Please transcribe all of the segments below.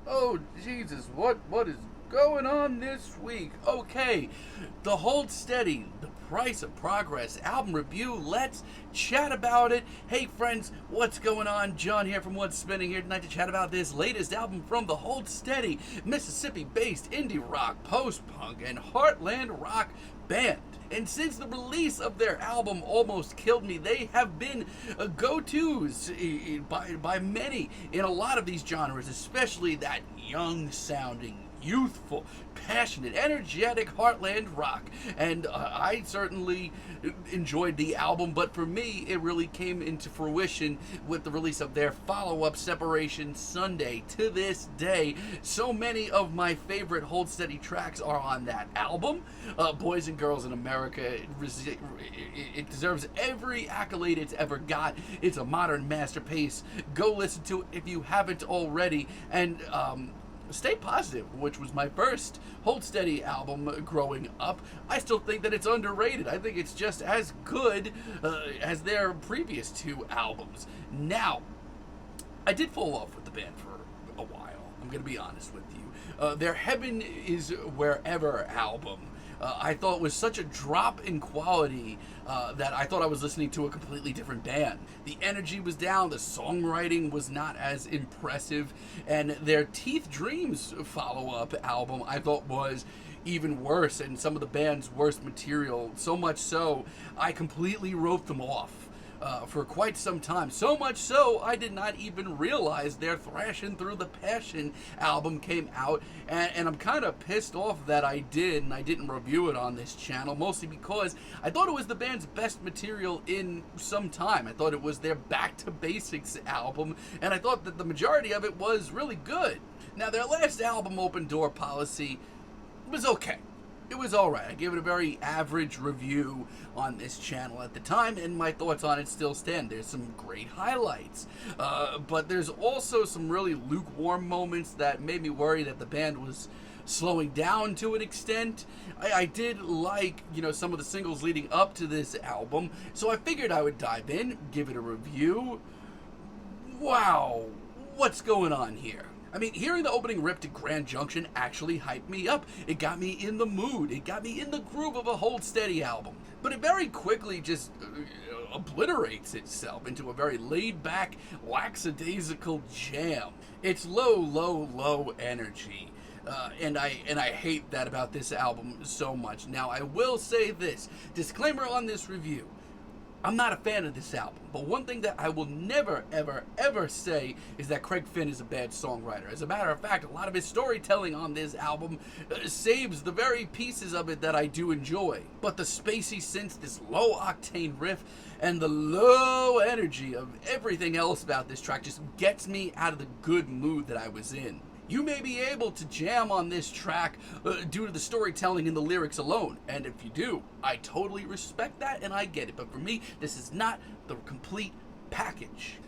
Oh, Jesus, what is going on this week? Okay, the Hold Steady, The Price of Progress album review. Let's chat about it. Hey, friends, what's going on? John here from What's Spinning here tonight to chat about this latest album from the Hold Steady, Mississippi-based indie rock, post-punk, and heartland rock band. And since the release of their album Almost Killed Me, they have been go-tos by many in a lot of these genres, especially that young-sounding, youthful, passionate, energetic heartland rock. And I certainly enjoyed the album, but for me, it really came into fruition with the release of their follow-up, Separation Sunday. To this day, so many of my favorite Hold Steady tracks are on that album. Boys and Girls in America, it deserves every accolade it's ever got. It's a modern masterpiece. Go listen to it if you haven't already. And Stay Positive, which was my first Hold Steady album growing up, I still think that it's underrated. I think it's just as good as their previous two albums. Now, I did fall off with the band for a while. I'm going to be honest with you. Their Heaven is Wherever album, I thought was such a drop in quality that I thought I was listening to a completely different band. The energy was down, the songwriting was not as impressive, and their Teeth Dreams follow-up album I thought was even worse, and some of the band's worst material, so much so I completely wrote them off for quite some time. So much so, I did not even realize their Thrashing Through the Passion album came out, and I'm kind of pissed off that I did, and I didn't review it on this channel, mostly because I thought it was the band's best material in some time. I thought it was their Back to Basics album, and I thought that the majority of it was really good. Now, their last album, Open Door Policy, was okay. It was alright. I gave it a very average review on this channel at the time, and my thoughts on it still stand. There's some great highlights, but there's also some really lukewarm moments that made me worry that the band was slowing down to an extent. I did like, some of the singles leading up to this album, so I figured I would dive in, give it a review. Wow, what's going on here? I mean, hearing the opening rip to Grand Junction actually hyped me up. It got me in the mood. It got me in the groove of a Hold Steady album. But it very quickly just obliterates itself into a very laid-back, lackadaisical jam. It's low energy. And I hate that about this album so much. Now, I will say this. Disclaimer on this review. I'm not a fan of this album, but one thing that I will never, ever say is that Craig Finn is a bad songwriter. As a matter of fact, a lot of his storytelling on this album saves the very pieces of it that I do enjoy. But the spacey synths, this low-octane riff, and the low energy of everything else about this track just gets me out of the good mood that I was in. You may be able to jam on this track due to the storytelling and the lyrics alone, and if you do, I totally respect that and I get it, but for me, this is not the complete package.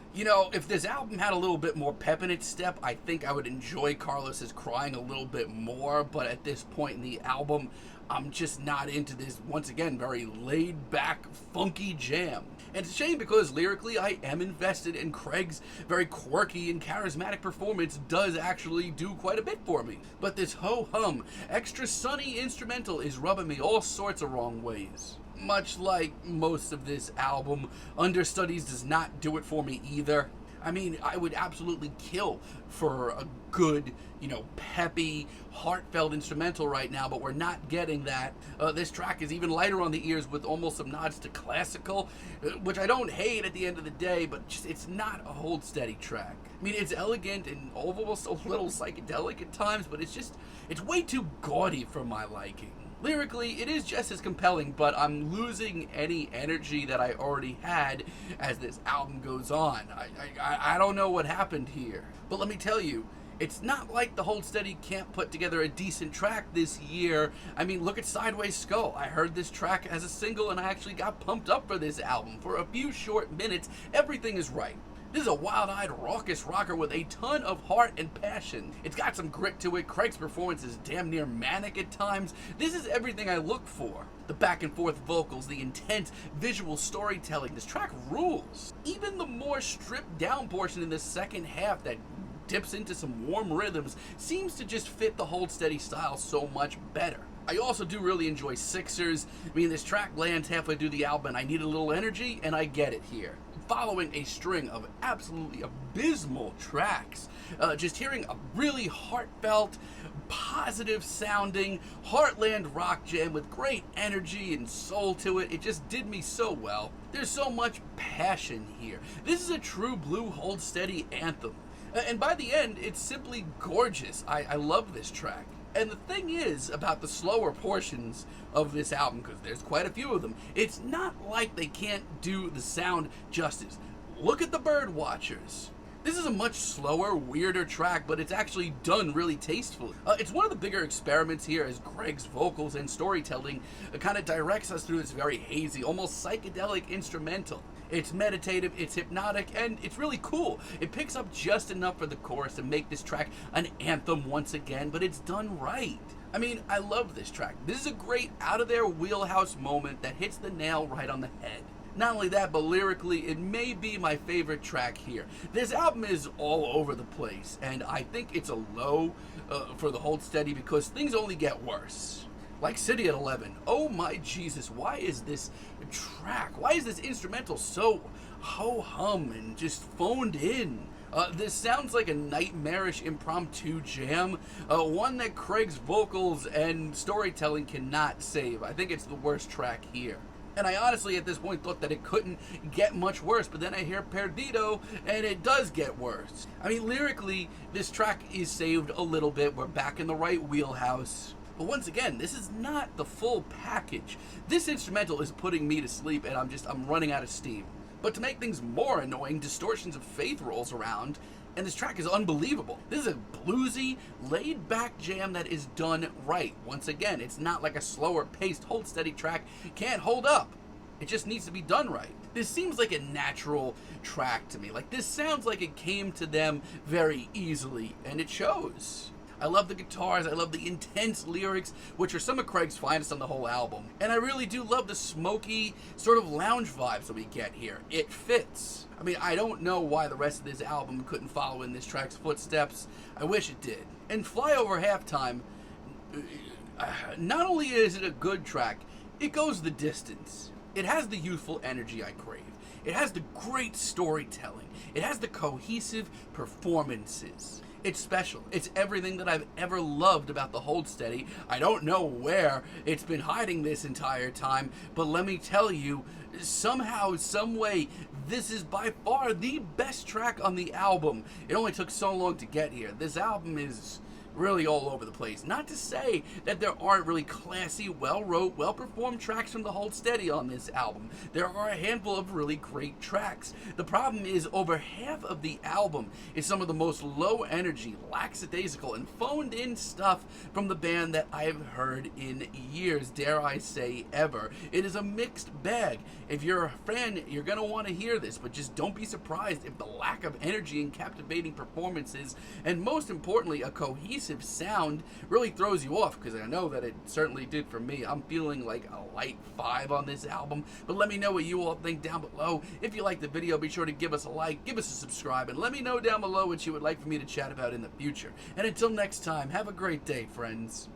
If this album had a little bit more pep in its step, I think I would enjoy Carlos's Crying a little bit more, but at this point in the album, I'm just not into this, once again, very laid-back, funky jam. And it's a shame because lyrically I am invested, and Craig's very quirky and charismatic performance does actually do quite a bit for me. But this ho-hum, extra sunny instrumental is rubbing me all sorts of wrong ways. Much like most of this album, Understudies does not do it for me either. I mean, I would absolutely kill for a good, peppy, heartfelt instrumental right now, but we're not getting that. This track is even lighter on the ears with almost some nods to classical, which I don't hate at the end of the day, but it's not a Hold Steady track. I mean, it's elegant and almost a little psychedelic at times, but it's way too gaudy for my liking. Lyrically, it is just as compelling, but I'm losing any energy that I already had as this album goes on. I don't know what happened here. But let me tell you, it's not like the Hold Steady can't put together a decent track this year. I mean, look at Sideways Skull. I heard this track as a single and I actually got pumped up for this album. For a few short minutes, everything is right. This is a wild-eyed, raucous rocker with a ton of heart and passion. It's got some grit to it. Craig's performance is damn near manic at times. This is everything I look for. The back-and-forth vocals, the intense visual storytelling. This track rules. Even the more stripped-down portion in the second half that dips into some warm rhythms seems to just fit the Hold Steady style so much better. I also do really enjoy Sixers. I mean, this track lands halfway through the album and I need a little energy, and I get it here. Following a string of absolutely abysmal tracks, just hearing a really heartfelt, positive sounding Heartland rock jam with great energy and soul to it, it just did me so well. There's so much passion here. This is a true blue Hold Steady anthem. And by the end, it's simply gorgeous. I love this track. And the thing is about the slower portions of this album, because there's quite a few of them, it's not like they can't do the sound justice. Look at the Bird Watchers. This is a much slower, weirder track, but it's actually done really tastefully. It's one of the bigger experiments here as Craig's vocals and storytelling kind of directs us through this very hazy, almost psychedelic instrumental. It's meditative, it's hypnotic, and it's really cool. It picks up just enough for the chorus to make this track an anthem once again, but it's done right. I mean, I love this track. This is a great out-of-their-wheelhouse moment that hits the nail right on the head. Not only that, but lyrically, it may be my favorite track here. This album is all over the place, and I think it's a low for the Hold Steady because things only get worse. Like City at 11. Oh my Jesus, why is this track, why is this instrumental so ho-hum and just phoned in? This sounds like a nightmarish impromptu jam, one that Craig's vocals and storytelling cannot save. I think it's the worst track here. And I honestly at this point thought that it couldn't get much worse, but then I hear Perdido and it does get worse. I mean, lyrically, this track is saved a little bit. We're back in the right wheelhouse. But once again, this is not the full package. This instrumental is putting me to sleep and I'm running out of steam. But to make things more annoying, Distortions of Faith rolls around, and this track is unbelievable. This is a bluesy, laid-back jam that is done right. Once again, it's not like a slower-paced, Hold Steady track can't hold up. It just needs to be done right. This seems like a natural track to me. Like, this sounds like it came to them very easily, and it shows. I love the guitars, I love the intense lyrics, which are some of Craig's finest on the whole album. And I really do love the smoky, sort of lounge vibes that we get here. It fits. I mean, I don't know why the rest of this album couldn't follow in this track's footsteps. I wish it did. And Fly Over Halftime, not only is it a good track, it goes the distance. It has the youthful energy I crave. It has the great storytelling. It has the cohesive performances. It's special. It's everything that I've ever loved about the Hold Steady. I don't know where it's been hiding this entire time, but let me tell you, somehow, some way, this is by far the best track on the album. It only took so long to get here. This album is really all over the place. Not to say that there aren't really classy, well-wrote, well-performed tracks from the Hold Steady on this album. There are a handful of really great tracks. The problem is over half of the album is some of the most low-energy, lackadaisical, and phoned-in stuff from the band that I've heard in years, dare I say ever. It is a mixed bag. If you're a fan, you're going to want to hear this, but just don't be surprised if the lack of energy and captivating performances, and most importantly, a cohesive sound really throws you off, because I know that it certainly did for me. I'm feeling like a light 5 on this album, but let me know what you all think down below. If you liked the video, be sure to give us a like, give us a subscribe, and let me know down below what you would like for me to chat about in the future. And until next time, have a great day, friends.